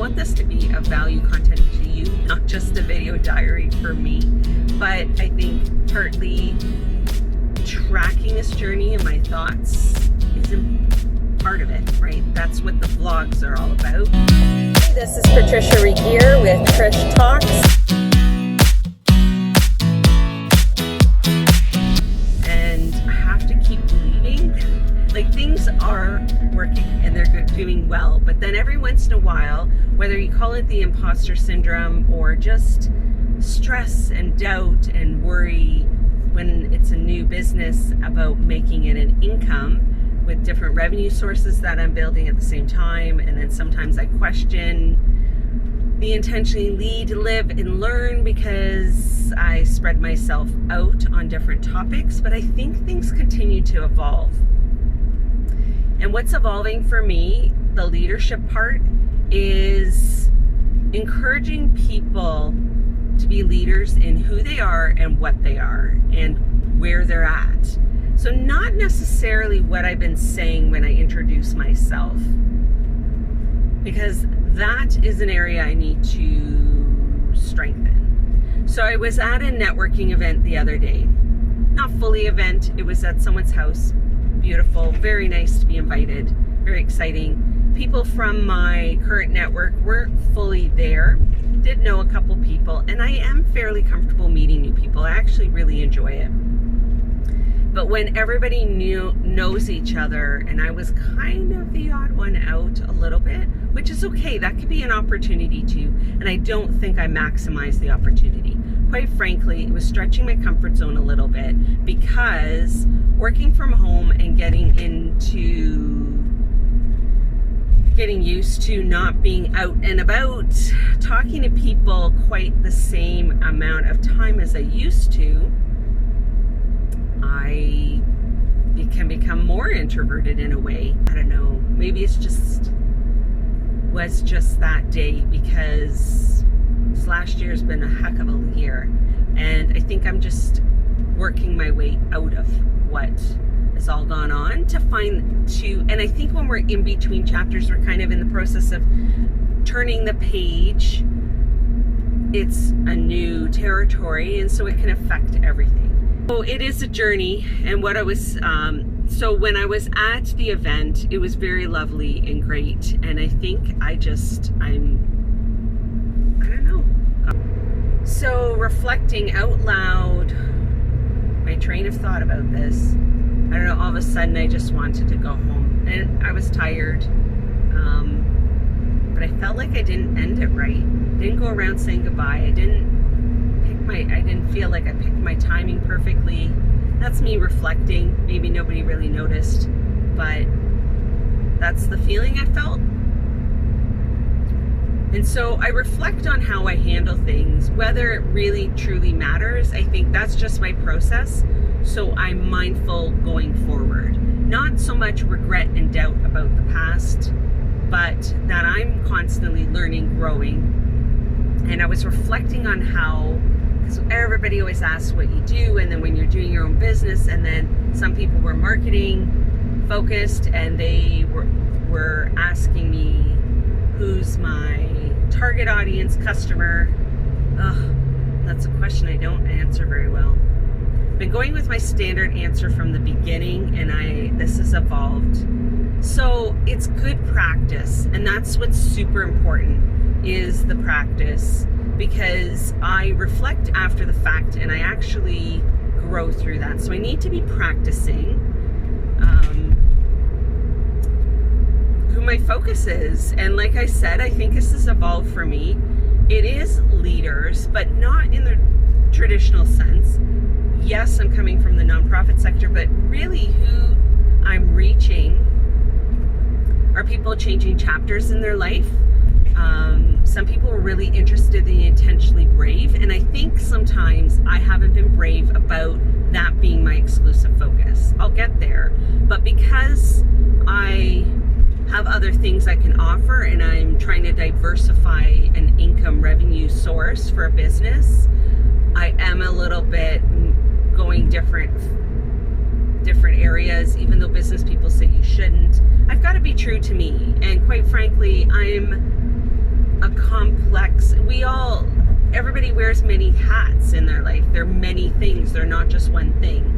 want this to be a value content to you, not just a video diary for me. But I think partly tracking this journey and my thoughts is part of it, right? That's what the vlogs are all about. Hey, this is Patricia Regier with Trish Talks. And I have to keep believing, like, things are working and they're doing well. But then every once in a while, whether you call it the imposter syndrome or just stress and doubt and worry when it's a new business about making it an income with different revenue sources that I'm building at the same time, and then sometimes I question the intentionally lead, live, and learn because I spread myself out on different topics, but I think things continue to evolve. And what's evolving for me, the leadership part, is encouraging people to be leaders in who they are and what they are and where they're at. So not necessarily what I've been saying when I introduce myself, because that is an area I need to strengthen. So I was at a networking event the other day, not fully event, it was at someone's house. Beautiful, very nice to be invited, very exciting. People from my current network weren't fully there, did know a couple people, and I am fairly comfortable meeting new people. I actually really enjoy it. But when everybody knows each other, and I was kind of the odd one out a little bit, which is okay, that could be an opportunity too, and I don't think I maximized the opportunity. Quite frankly, it was stretching my comfort zone a little bit, because working from home and getting used to not being out and about, talking to people quite the same amount of time as I used to, I can become more introverted in a way. I don't know, maybe was just that day, because this last year has been a heck of a year, and I think I'm just working my way out of what has all gone on and I think when we're in between chapters, we're kind of in the process of turning the page. It's a new territory, and so it can affect everything. So it is a journey, and what I was so when I was at the event, it was very lovely and great, and I think I don't know. So reflecting out loud, my train of thought about this, I don't know, all of a sudden I just wanted to go home, and I was tired, but I felt like I didn't end it right. I didn't go around saying goodbye. I didn't feel like I picked my timing perfectly. That's me reflecting. Maybe nobody really noticed, but that's the feeling I felt. And so I reflect on how I handle things, whether it really truly matters. I think that's just my process. So I'm mindful going forward. Not so much regret and doubt about the past, but that I'm constantly learning, growing. And I was reflecting on how, because everybody always asks what you do, and then when you're doing your own business, and then some people were marketing focused, and they were asking me who's my target audience, customer. That's a question I don't answer very well. I've been going with my standard answer from the beginning, and this has evolved. So it's good practice, and that's what's super important, is the practice, because I reflect after the fact and I actually grow through that. So I need to be practicing who my focus is. And like I said, I think this has evolved for me. It is leaders, but not in the traditional sense. Yes, I'm coming from the nonprofit sector, but really who I'm reaching are people changing chapters in their life. Some people are really interested in intentionally brave, and I think sometimes I haven't been brave about that being my exclusive focus. I'll get there, but because I have other things I can offer, and I'm trying to diversify an income revenue source for a business, I am a little bit going different areas, even though business people say you shouldn't. I've got to be true to me, and quite frankly, I'm everybody wears many hats in their life. They're many things. They're not just one thing.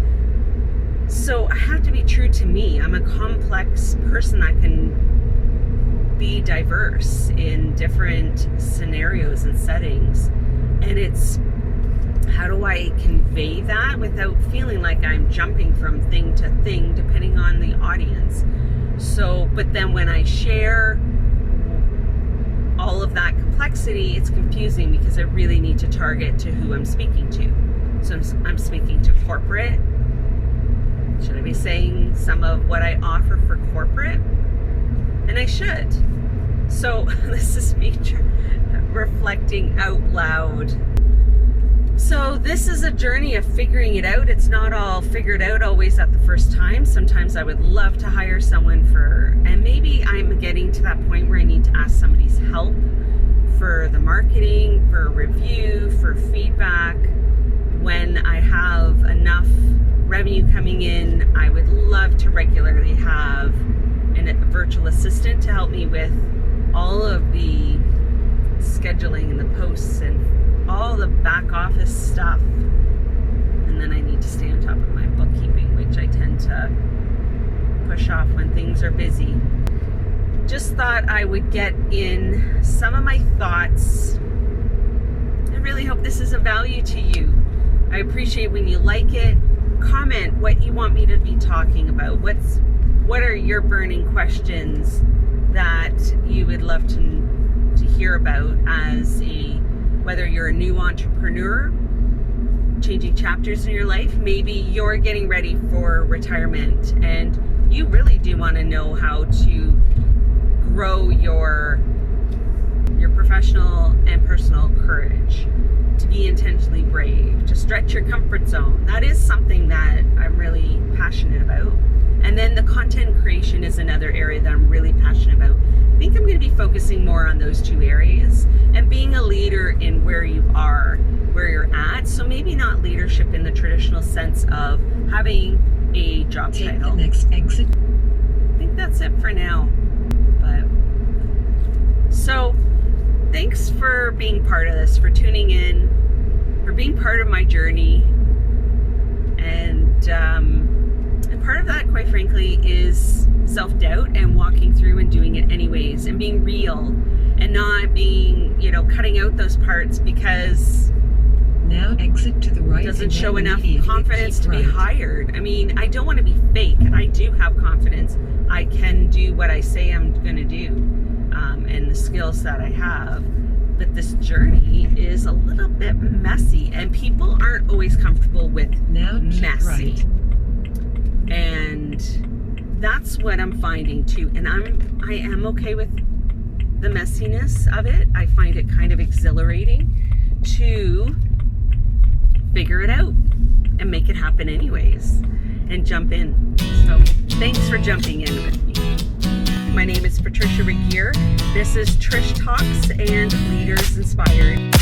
So I have to be true to me. I'm a complex person that can be diverse in different scenarios and settings. And it's, how do I convey that without feeling like I'm jumping from thing to thing depending on the audience? So, but then when I share all of that complexity, it's confusing because I really need to target to who I'm speaking to. So I'm speaking to corporate. Should I be saying some of what I offer for corporate? And I should. So this is me reflecting out loud. So this is a journey of figuring it out. It's not all figured out always at the first time. Sometimes I would love to hire someone and maybe I'm getting to that point where I need to ask somebody's help for the marketing, for review, for feedback. When I have enough revenue coming in, I would love to regularly have a virtual assistant to help me with all of the scheduling and the posts and all the back office stuff. And then I need to stay on top of my bookkeeping, which I tend to push off when things are busy. Just thought I would get in some of my thoughts. I really hope this is of value to you. I appreciate when you like it. Comment what you want me to be talking about. What are your burning questions that you would love to hear about as whether you're a new entrepreneur, changing chapters in your life, maybe you're getting ready for retirement and you really do want to know how to grow your professional and personal courage, to be intentionally brave, to stretch your comfort zone. That is something that I'm really passionate about. And then the content creation is another area that I'm really passionate about. I think I'm going to be focusing more on those two areas and being a leader in where you are, where you're at. So maybe not leadership in the traditional sense of having a job title. Take the next exit. I think that's it for now. So thanks for being part of this, for tuning in, for being part of my journey. And part of that, quite frankly, is self-doubt and walking through and doing it anyways and being real and not being, cutting out those parts because now exit to the right. It doesn't show enough confidence to be hired. I mean, I don't want to be fake. I do have confidence. I can do what I say I'm going to do and the skills that I have. But this journey is a little bit messy and people aren't always comfortable with messy. Right. And that's what I'm finding too. And I am okay with the messiness of it. I find it kind of exhilarating to figure it out and make it happen anyways and jump in. So thanks for jumping in with me. My name is Patricia Regier. This is Trish Talks and Leaders Inspired.